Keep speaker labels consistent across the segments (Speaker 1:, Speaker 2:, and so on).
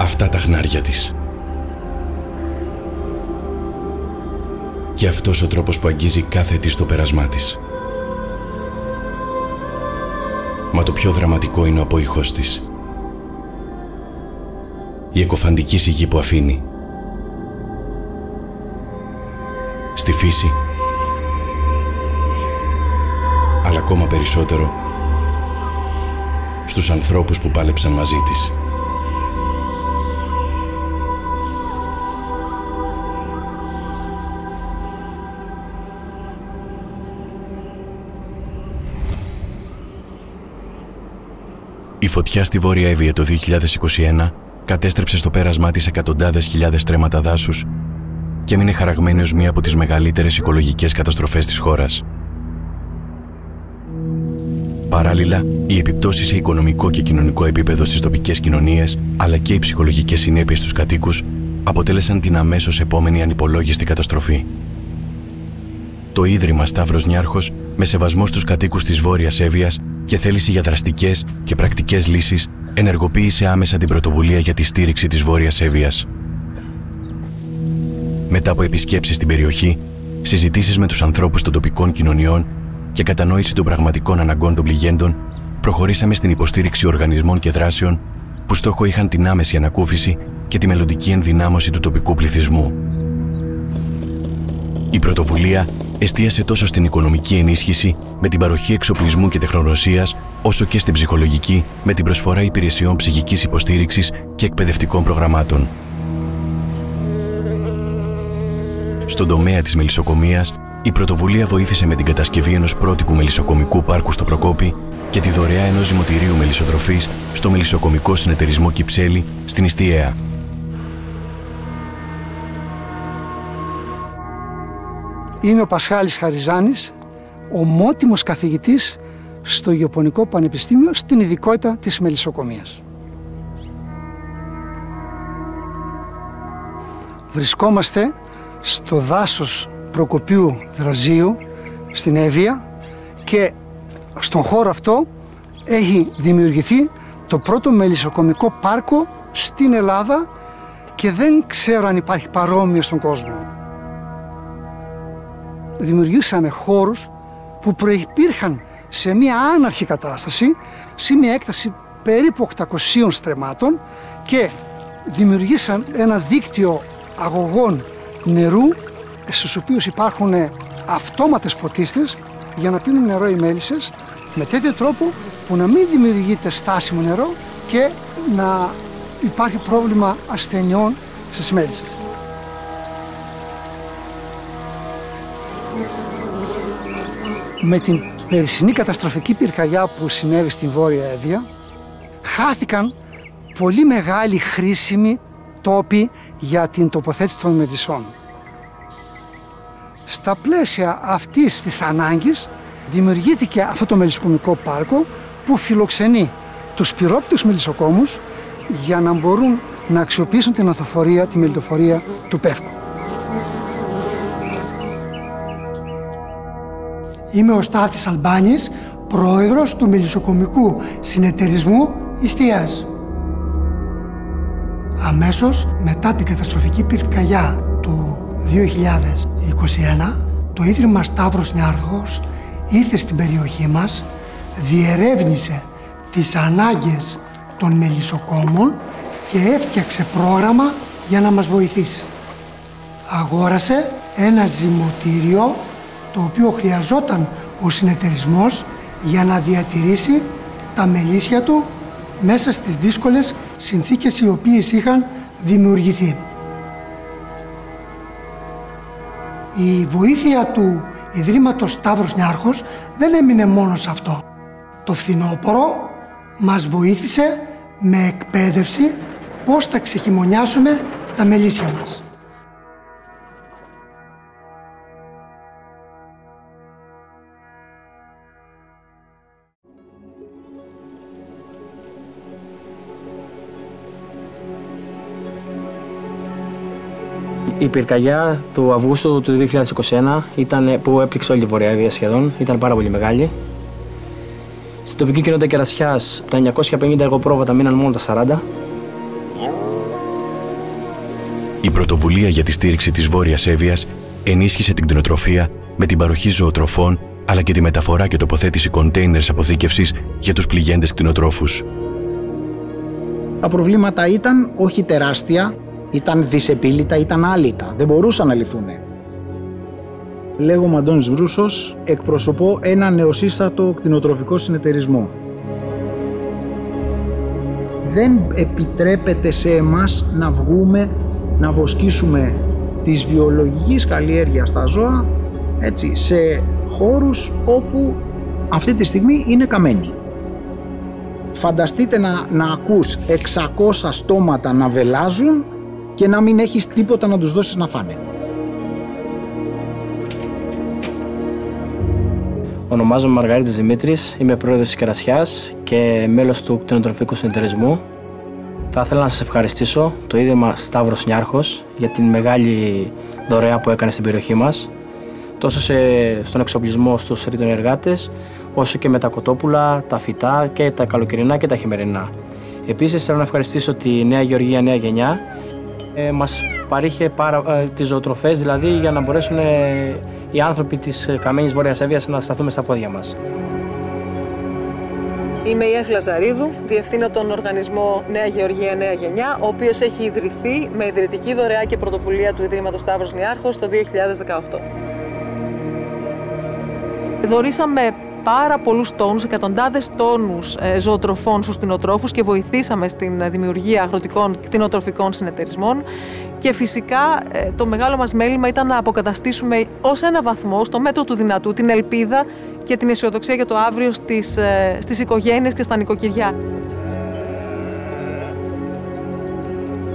Speaker 1: αυτά τα χνάρια της. Και αυτός ο τρόπος που αγγίζει κάθε της το πέρασμά της. Μα το πιο δραματικό είναι ο απόϊχος της. Η εκοφαντική σιγή που αφήνει. Στη φύση, αλλά ακόμα περισσότερο στους ανθρώπους που πάλεψαν μαζί της. Η φωτιά στη Βόρεια Εύβοια το 2021 κατέστρεψε στο πέρασμά της εκατοντάδες χιλιάδες στρέμματα δάσους και έμεινε χαραγμένη ως μία από τις μεγαλύτερες οικολογικές καταστροφές της χώρας. Παράλληλα, οι επιπτώσεις σε οικονομικό και κοινωνικό επίπεδο στις τοπικές κοινωνίες, αλλά και οι ψυχολογικές συνέπειες στους κατοίκους, αποτέλεσαν την αμέσως επόμενη ανυπολόγιστη καταστροφή. Το Ίδρυμα Σταύρος Νιάρχος, με σεβασμό στους κατοίκους της Βόρειας Εύβοιας και θέληση για δραστικές και πρακτικές λύσεις, ενεργοποίησε άμεσα την πρωτοβουλία για τη στήριξη της Βόρειας Εύβοιας. Μετά από επισκέψεις στην περιοχή, συζητήσεις με τους ανθρώπους των τοπικών κοινωνιών και κατανόηση των πραγματικών αναγκών των πληγέντων, προχωρήσαμε στην υποστήριξη οργανισμών και δράσεων που στόχο είχαν την άμεση ανακούφιση και τη μελλοντική ενδυνάμωση του τοπικού πληθυσμού. Η πρωτοβουλία εστίασε τόσο στην οικονομική ενίσχυση με την παροχή εξοπλισμού και τεχνογνωσίας, όσο και στην ψυχολογική με την προσφορά υπηρεσιών ψυχικής υποστήριξης και εκπαιδευτικών προγραμμάτων. Στον τομέα της μελισσοκομείας, η πρωτοβουλία βοήθησε με την κατασκευή ενός πρότυπου μελισσοκομικού πάρκου στο Προκόπη και τη δωρεά ενός ζυμωτηρίου μελισσοτροφής στο Μελισσοκομικό Συνεταιρισμό Κυψέλη στην Ιστιαία.
Speaker 2: Είμαι ο Πασχάλης Χαριζάνης, ομότιμος καθηγητής στο Γεωπονικό Πανεπιστήμιο στην ειδικότητα της μελισσοκομείας. Βρισκόμαστε στο δάσος Προκοπίου Δραζίου στην Εύβοια και στον χώρο αυτό έχει δημιουργηθεί το πρώτο μελισσοκομικό πάρκο στην Ελλάδα και δεν ξέρω αν υπάρχει παρόμοιο στον κόσμο. Δημιουργήσαμε χώρους που προϋπήρχαν σε μια άναρχη κατάσταση, σε μια έκταση περίπου 800 στρεμμάτων και δημιουργήσαμε ένα δίκτυο αγωγών νερού στους οποίους υπάρχουν αυτόματες ποτίστρες για να πίνουν νερό οι μέλισσες με τέτοιο τρόπο που να μην δημιουργείται στάσιμο νερό και να υπάρχει πρόβλημα ασθενειών στις μέλισσες. Με την περσινή καταστροφική πυρκαγιά που συνέβη στην Βόρεια Εύβοια, χάθηκαν πολύ μεγάλοι χρήσιμοι τόποι για την τοποθέτηση των μελισσών. Στα πλαίσια αυτής της ανάγκης δημιουργήθηκε αυτό το μελισσοκομικό πάρκο που φιλοξενεί τους πυρόπτυχους μελισσοκόμους για να μπορούν να αξιοποιήσουν την ανθοφορία, τη μελιτοφορία του πεύκου.
Speaker 3: Είμαι ο Στάθης Αλμπάνης, πρόεδρος του Μελισσοκομικού Συνεταιρισμού Ιστιαίας. Αμέσως μετά την καταστροφική πυρκαγιά του 2021, το Ίδρυμα Σταύρος Νιάρχος ήρθε στην περιοχή μας, διερεύνησε τις ανάγκες των μελισσοκόμων και έφτιαξε πρόγραμμα για να μας βοηθήσει. Αγόρασε ένα ζυμωτήριο το οποίο χρειαζόταν ο συνεταιρισμός για να διατηρήσει τα μελίσια του μέσα στις δύσκολες συνθήκες οι οποίες είχαν δημιουργηθεί. Η βοήθεια του Ιδρύματος Σταύρος Νιάρχος δεν έμεινε μόνο σε αυτό. Το φθινόπωρο μας βοήθησε με εκπαίδευση πώς θα ξεχειμωνιάσουμε τα μελίσια μας.
Speaker 4: Η πυρκαγιά του Αυγούστου του 2021 ήταν που έπληξε όλη τη Βόρεια Εύβοια σχεδόν, ήταν πάρα πολύ μεγάλη. Στην τοπική κοινότητα Κερασιάς, τα 950 εγωπρόβατα μείναν μόνο τα 40.
Speaker 1: πρωτοβουλία για τη στήριξη της Βόρειας Εύβοιας ενίσχυσε την κτηνοτροφία με την παροχή ζωοτροφών αλλά και τη μεταφορά και τοποθέτηση κοντέινερς αποθήκευσης για τους πληγέντες κτηνοτρόφους.
Speaker 5: Τα προβλήματα ήταν όχι τεράστια, ήταν δυσεπίλητα, ήταν άλυτα, δεν μπορούσαν να λυθούν. Λέγομαι Αντώνης Βρούσος, εκπροσωπώ ένα νεοσύστατο κτηνοτροφικό συνεταιρισμό. Δεν επιτρέπεται σε εμάς να βγούμε, να βοσκήσουμε της βιολογικής καλλιέργειας στα ζώα, έτσι, σε χώρους όπου αυτή τη στιγμή είναι καμένοι. Φανταστείτε να ακούς 600 στόματα να βελάζουν και να μην έχεις τίποτα να τους δώσεις να φάνε.
Speaker 4: Ονομάζομαι Μαργαρίτης Δημήτρης, είμαι πρόεδρος της Κερασιάς και μέλος του κτηνοτροφικού συνεταιρισμού. Θα ήθελα να σας ευχαριστήσω το Ίδρυμα Σταύρος Νιάρχος για την μεγάλη δωρεά που έκανε στην περιοχή μας, τόσο στον εξοπλισμό στους ρητονεργάτες, όσο και με τα κοτόπουλα, τα φυτά και τα καλοκαιρινά και τα χειμερινά. Επίσης θέλω να ευχαριστήσω τη Νέα Γεωργία Νέα Γενιά, μας παρήχε τις ζωοτροφές, δηλαδή για να μπορέσουν οι άνθρωποι της καμένης Βόρειας Εύβοιας να σταθούμε στα πόδια μας.
Speaker 6: Είμαι η Εφη Λαζαρίδου, διευθύνω τον οργανισμό Νέα Γεωργία Νέα Γενιά, ο οποίος έχει ιδρυθεί με ιδρυτική δωρεά και πρωτοβουλία του Ιδρύματος Σταύρος Νιάρχος το 2018. Δωρήσαμε πάρα πολλούς τόνους, εκατοντάδες τόνους ζωοτροφών στους κτηνοτρόφους και βοηθήσαμε στην δημιουργία αγροτικών κτηνοτροφικών συνεταιρισμών. Και φυσικά το μεγάλο μας μέλημα ήταν να αποκαταστήσουμε ως ένα βαθμό, στο μέτρο του δυνατού, την ελπίδα και την αισιοδοξία για το αύριο στις οικογένειες και στα νοικοκυριά.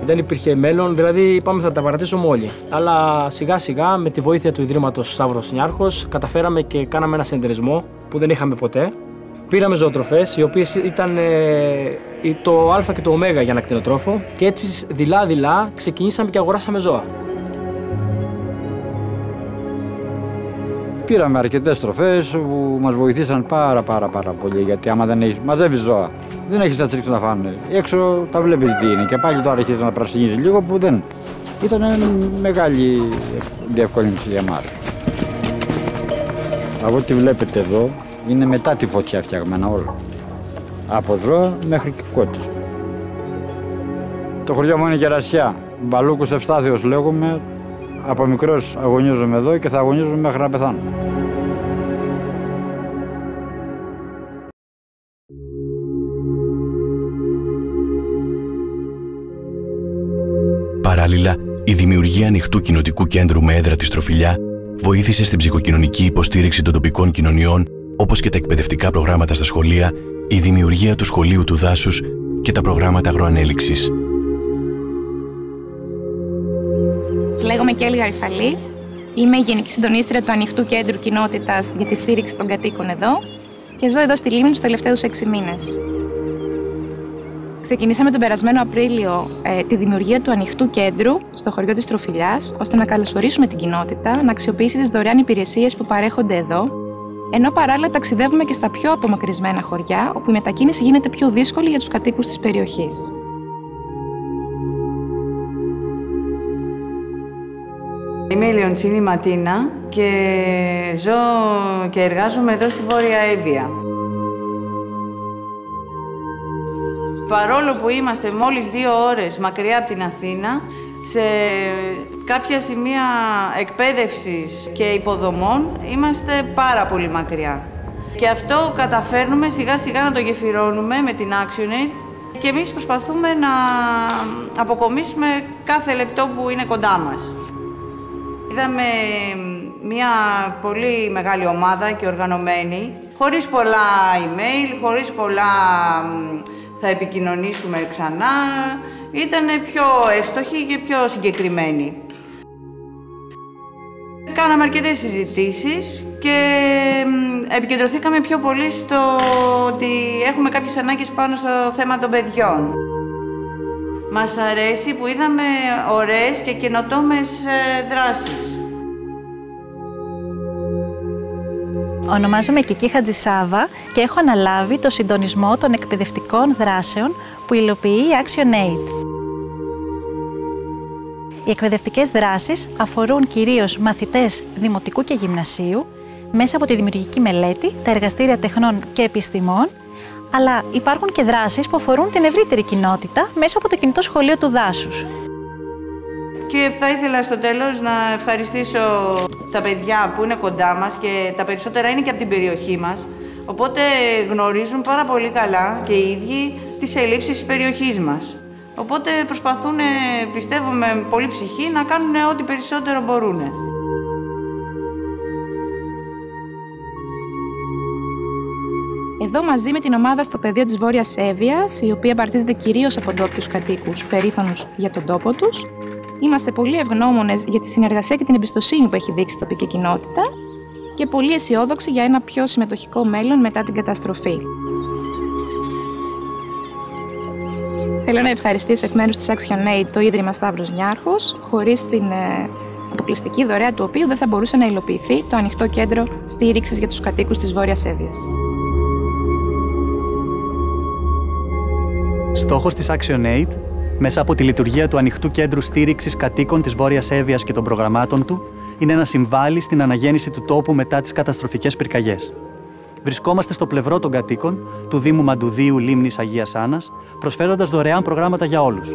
Speaker 4: Δεν υπήρχε μέλλον, δηλαδή είπαμε θα τα παρατήσουμε όλοι. Αλλά σιγά σιγά με τη βοήθεια του Ιδρύματος Σταύρος Νιάρχος καταφέραμε και κάναμε ένα συνεταιρισμό που δεν είχαμε ποτέ. Πήραμε ζωοτροφές, οι οποίες ήταν το α και το ω για ένα κτηνοτρόφο και έτσι δειλά-δειλά ξεκινήσαμε και αγοράσαμε ζώα.
Speaker 7: Πήραμε αρκετές τροφές που μας βοηθήσαν πάρα πολύ, γιατί άμα δεν έχεις, μαζεύεις ζώα, δεν έχεις να τις ρίξεις να φάνε. Έξω τα βλέπεις τι είναι και πάλι τώρα αρχίζει να πρασινίζει λίγο που δεν. Ήταν μεγάλη διευκόλυνση για μας. Από ό,τι βλέπετε εδώ, είναι μετά τη φωτιά φτιαγμένα όλα. Από ζώα μέχρι και κότες. Το χωριό μου είναι Κερασιά. Μπαλούκος Ευστάθιος λέγομαι. Από μικρός αγωνίζομαι εδώ και θα αγωνίζομαι μέχρι να πεθάνω.
Speaker 1: Παράλληλα, η δημιουργία ανοιχτού κοινοτικού κέντρου με έδρα τη Στροφιλιά βοήθησε στην ψυχοκοινωνική υποστήριξη των τοπικών κοινωνιών, όπως και τα εκπαιδευτικά προγράμματα στα σχολεία, η δημιουργία του σχολείου του δάσους και τα προγράμματα αγροανέλυξης.
Speaker 8: Λέγομαι Κέλλη Γαριφαλή. Είμαι η Γενική Συντονίστρια του Ανοιχτού Κέντρου Κοινότητας για τη στήριξη των κατοίκων εδώ και ζω εδώ στη Λίμνη τους τελευταίους 6 μήνες. Ξεκινήσαμε τον περασμένο Απρίλιο τη δημιουργία του Ανοιχτού Κέντρου στο χωριό της Στροφιλιάς, ώστε να καλωσορίσουμε την κοινότητα να αξιοποιήσει τις δωρεάν υπηρεσίες που παρέχονται εδώ, ενώ παράλληλα ταξιδεύουμε και στα πιο απομακρυσμένα χωριά, όπου η μετακίνηση γίνεται πιο δύσκολη για τους κατοίκους της περιοχής.
Speaker 9: Είμαι η Λεοντσίνη Ματίνα και ζω και εργάζομαι εδώ στη Βόρεια Εύβοια. Παρόλο που είμαστε μόλις 2 ώρες μακριά από την Αθήνα, σε κάποια σημεία εκπαίδευσης και υποδομών είμαστε πάρα πολύ μακριά. Και αυτό καταφέρνουμε σιγά σιγά να το γεφυρώνουμε με την ActionAid και εμείς προσπαθούμε να αποκομίσουμε κάθε λεπτό που είναι κοντά μας. Είδαμε μια πολύ μεγάλη ομάδα και οργανωμένη, χωρίς πολλά email, χωρίς πολλά θα επικοινωνήσουμε ξανά. Ήταν πιο εύστοχοι και πιο συγκεκριμένοι. Κάναμε αρκετές συζητήσεις και επικεντρωθήκαμε πιο πολύ στο ότι έχουμε κάποιες ανάγκες πάνω στο θέμα των παιδιών. Μας αρέσει που είδαμε ωραίες και καινοτόμες δράσεις.
Speaker 10: Ονομάζομαι Κική Χατζησάβα και έχω αναλάβει το συντονισμό των εκπαιδευτικών δράσεων που υλοποιεί η ActionAid. Οι εκπαιδευτικές δράσεις αφορούν κυρίως μαθητές δημοτικού και γυμνασίου μέσα από τη δημιουργική μελέτη, τα εργαστήρια τεχνών και επιστημών, αλλά υπάρχουν και δράσεις που αφορούν την ευρύτερη κοινότητα μέσα από το κινητό σχολείο του δάσους.
Speaker 9: Και θα ήθελα στο τέλος να ευχαριστήσω τα παιδιά που είναι κοντά μας και τα περισσότερα είναι και από την περιοχή μας. Οπότε γνωρίζουν πάρα πολύ καλά και οι ίδιοι τις ελλείψεις της περιοχής μας. Οπότε προσπαθούν, πιστεύω, με πολύ ψυχή να κάνουν ό,τι περισσότερο μπορούν.
Speaker 8: Εδώ μαζί με την ομάδα στο πεδίο της Βόρειας Εύβοιας, η οποία απαρτίζεται κυρίως από ντόπιους κατοίκους περήφανους για τον τόπο τους, είμαστε πολύ ευγνώμονες για τη συνεργασία και την εμπιστοσύνη που έχει δείξει η τοπική κοινότητα και πολύ αισιόδοξοι για ένα πιο συμμετοχικό μέλλον μετά την καταστροφή. Θέλω να ευχαριστήσω εκ μέρους της ActionAid το Ίδρυμα Σταύρος Νιάρχος, χωρίς την αποκλειστική δωρεά του οποίου δεν θα μπορούσε να υλοποιηθεί το ανοιχτό κέντρο στήριξης για τους κατοίκους της Βόρειας Εύβοιας.
Speaker 11: Στόχος της ActionAid, μέσα από τη λειτουργία του Ανοιχτού Κέντρου Στήριξης Κατοίκων της Βόρειας Εύβοιας και των προγραμμάτων του, είναι να συμβάλλει στην αναγέννηση του τόπου μετά τις καταστροφικές πυρκαγιές. Βρισκόμαστε στο πλευρό των κατοίκων του Δήμου Μαντουδίου Λίμνης Αγίας Άννας, προσφέροντας δωρεάν προγράμματα για όλους.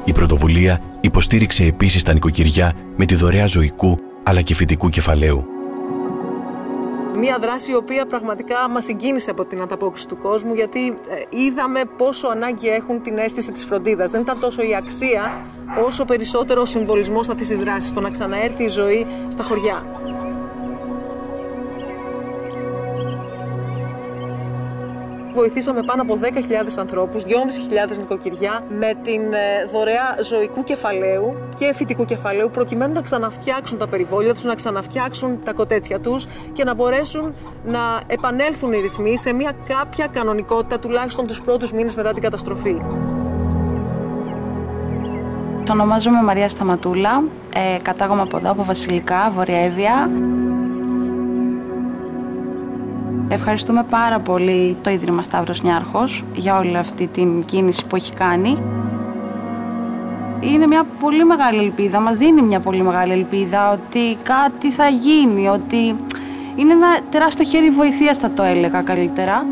Speaker 1: Η πρωτοβουλία υποστήριξε επίσης τα νοικοκυριά με τη δωρεά ζωικού αλλά και φυτικού κεφαλαίου.
Speaker 6: Μία δράση η οποία πραγματικά μας συγκίνησε από την ανταπόκριση του κόσμου, γιατί είδαμε πόσο ανάγκη έχουν την αίσθηση της φροντίδας. Δεν ήταν τόσο η αξία, όσο περισσότερο ο συμβολισμός αυτής της δράσης, το να ξαναέρθει η ζωή στα χωριά. Βοηθήσαμε πάνω από 10.000 ανθρώπους, 2.500 νοικοκυριά, με την δωρεά ζωικού κεφαλαίου και φυτικού κεφαλαίου, προκειμένου να ξαναφτιάξουν τα περιβόλια τους, να ξαναφτιάξουν τα κοτέτσια τους και να μπορέσουν να επανέλθουν οι ρυθμοί σε μια κάποια κανονικότητα, τουλάχιστον τους πρώτους μήνες μετά την καταστροφή.
Speaker 9: Ονομάζομαι Μαρία Σταματούλα, κατάγομαι από εδώ, από Βασιλικά, Βόρεια Εύβοια. Ευχαριστούμε πάρα πολύ το Ίδρυμα Σταύρος Νιάρχος για όλη αυτή την κίνηση που έχει κάνει. Είναι μια πολύ μεγάλη ελπίδα, μας δίνει μια πολύ μεγάλη ελπίδα ότι κάτι θα γίνει, ότι είναι ένα τεράστιο χέρι βοηθείας, θα το έλεγα καλύτερα.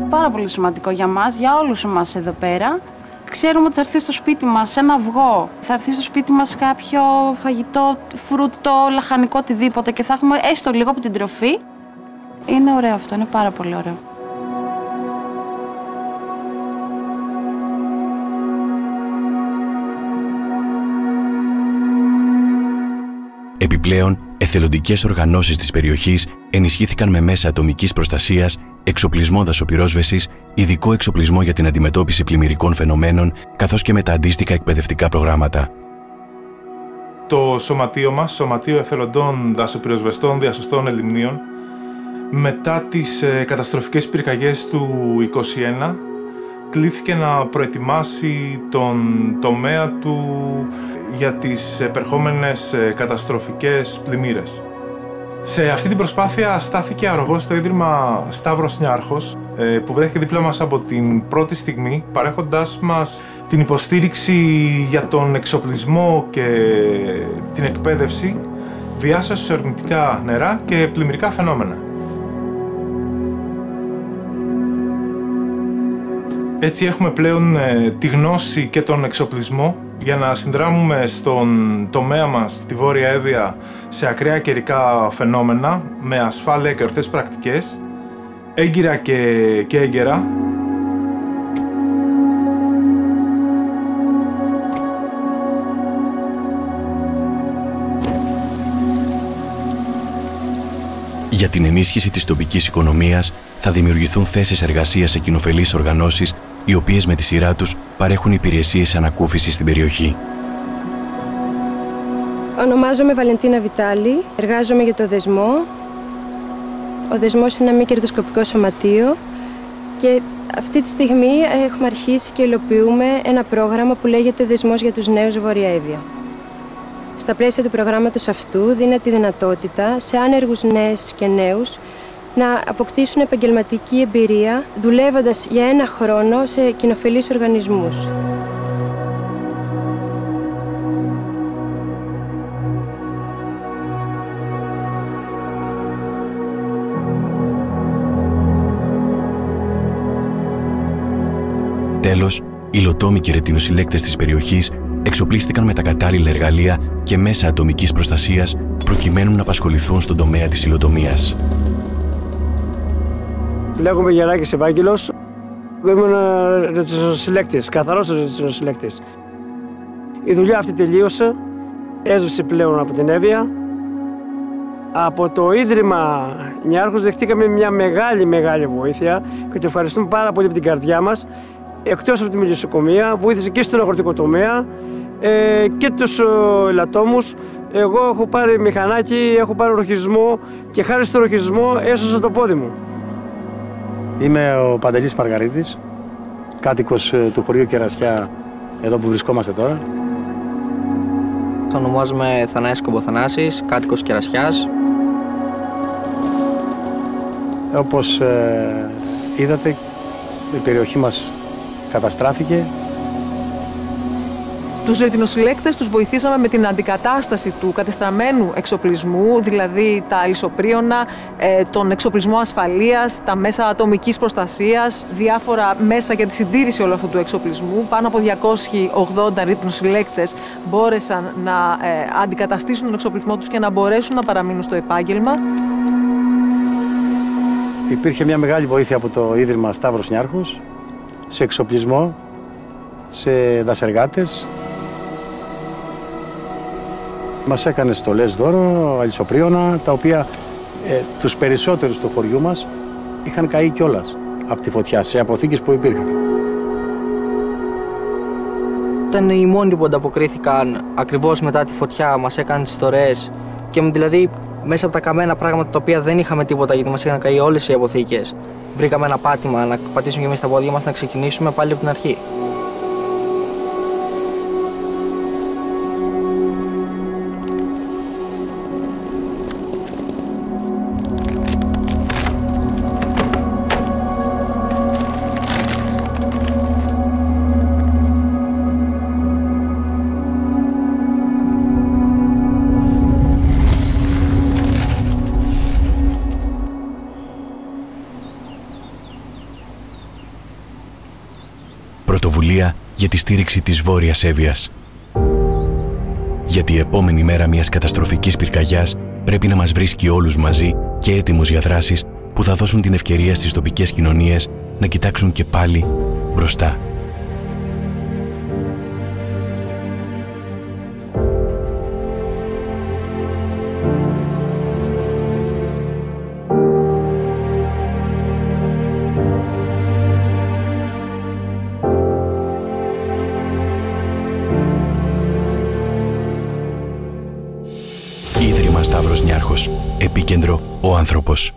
Speaker 9: Πάρα πολύ σημαντικό για μας, για όλους εμάς εδώ πέρα. Ξέρουμε ότι θα έρθει στο σπίτι μας ένα αυγό, θα έρθει στο σπίτι μας κάποιο φαγητό, φρούτο, λαχανικό, οτιδήποτε και θα έχουμε έστω λίγο από την τροφή. Είναι ωραίο αυτό, είναι πάρα πολύ ωραίο.
Speaker 1: Επιπλέον, εθελοντικές οργανώσεις της περιοχής ενισχύθηκαν με μέσα ατομικής προστασίας, εξοπλισμό δασοπυρόσβεσης, ειδικό εξοπλισμό για την αντιμετώπιση πλημμυρικών φαινομένων, καθώς και με τα αντίστοιχα εκπαιδευτικά προγράμματα.
Speaker 12: Το σωματείο μας, Σωματείο Εθελοντών Δασοπυροσβεστών Διασωστών Ελιμνίων, μετά τις καταστροφικές πυρκαγιές του 2021, κλήθηκε να προετοιμάσει τον τομέα του για τις επερχόμενες καταστροφικές πλημμύρες. Σε αυτή την προσπάθεια στάθηκε αρρωγός το Ίδρυμα Σταύρος Νιάρχος, που βρέθηκε δίπλα μας από την πρώτη στιγμή, παρέχοντάς μας την υποστήριξη για τον εξοπλισμό και την εκπαίδευση, διάσωση σε ορμητικά νερά και πλημμυρικά φαινόμενα. Έτσι έχουμε πλέον τη γνώση και τον εξοπλισμό για να συνδράμουμε στον τομέα μας, τη Βόρεια Εύβοια, σε ακραία καιρικά φαινόμενα, με ασφάλεια και ορθές πρακτικές, έγκυρα και έγκαιρα.
Speaker 1: Για την ενίσχυση της τοπικής οικονομίας θα δημιουργηθούν θέσεις εργασίας σε κοινοφελείς οργανώσεις, οι οποίες με τη σειρά τους παρέχουν υπηρεσίες ανακούφισης στην περιοχή.
Speaker 13: Ονομάζομαι Βαλεντίνα Βιτάλη, εργάζομαι για το Δεσμό. Ο Δεσμός είναι ένα μη κερδοσκοπικό σωματείο Και αυτή τη στιγμή έχουμε αρχίσει και υλοποιούμε ένα πρόγραμμα που λέγεται Δεσμός για τους Νέους Βόρεια Εύβοια. Στα πλαίσια του προγράμματος αυτού δίνεται τη δυνατότητα σε άνεργους νέες και νέους να αποκτήσουν επαγγελματική εμπειρία δουλεύοντας για 1 χρόνο σε κοινοφελείς οργανισμούς.
Speaker 1: Τέλος, οι υλοτόμοι και ρετινοσυλλέκτες της περιοχής εξοπλίστηκαν με τα κατάλληλα εργαλεία και μέσα ατομικής προστασίας προκειμένου να απασχοληθούν στον τομέα της υλοτομίας.
Speaker 14: Λέγομαι Γεράκης Ευάγγελος. Ήμουν ρετινοσυλλέκτης, καθαρός ρετινοσυλλέκτης. Η δουλειά αυτή τελείωσε, έσβησε πλέον από την Εύβοια. Από το Ίδρυμα Νιάρχος δεχτήκαμε μια μεγάλη βοήθεια και το ευχαριστούμε πάρα πολύ από την καρδιά μας. Εκτός από τη μελισσοκομεία, βοήθησε και στον αγροτικό τομέα και τους ελαττώμους. Εγώ έχω πάρει μηχανάκι, έχω πάρει ροχισμό και χάρη στο ροχισμό έσωσα το πόδι μου.
Speaker 15: Είμαι ο Παντελής Μαργαρίτης, κάτοικος του χωριού Κερασιά, εδώ που βρισκόμαστε τώρα.
Speaker 16: Ονομάζομαι Θανάσης Κομποθανάσης, κάτοικος Κερασιάς.
Speaker 15: Όπως είδατε, η περιοχή μας καταστράφηκε.
Speaker 6: Τους ρετινοσυλλέκτες τους βοηθήσαμε με την αντικατάσταση του κατεστραμμένου εξοπλισμού, δηλαδή τα αλυσοπρίωνα, τον εξοπλισμό ασφαλείας, τα μέσα ατομικής προστασίας, διάφορα μέσα για τη συντήρηση όλου αυτού του εξοπλισμού. Πάνω από 280 ρετινοσυλλέκτες μπόρεσαν να αντικαταστήσουν τον εξοπλισμό τους και να μπορέσουν να παραμείνουν στο επάγγελμα.
Speaker 15: Υπήρχε μια μεγάλη βοήθεια από το Ίδρυμα Σταύρος Νιάρχος, σε εξοπλισμό, σε δασεργάτες. Μας έκανε στολές δώρο, αλυσοπρίωνα, τα οποία τους περισσότερους του χωριού μας είχαν καεί κιόλας από τη φωτιά, σε αποθήκες που υπήρχαν.
Speaker 16: Ήταν οι μόνοι που ανταποκρίθηκαν ακριβώς μετά τη φωτιά, μας έκαναν τις στορές και δηλαδή μέσα από τα καμένα πράγματα τα οποία δεν είχαμε τίποτα γιατί μας είχαν καεί όλες οι αποθήκες. Βρήκαμε ένα πάτημα να πατήσουμε και εμείς τα πόδια μας να ξεκινήσουμε πάλι από την αρχή.
Speaker 1: Πρωτοβουλία για τη στήριξη της Βόρειας Εύβοιας. Γιατί η επόμενη μέρα μιας καταστροφικής πυρκαγιάς πρέπει να μας βρίσκει όλους μαζί και έτοιμους για δράσεις που θα δώσουν την ευκαιρία στις τοπικές κοινωνίες να κοιτάξουν και πάλι μπροστά. Ίδρυμα Σταύρος Νιάρχος. Επίκεντρο ο άνθρωπος.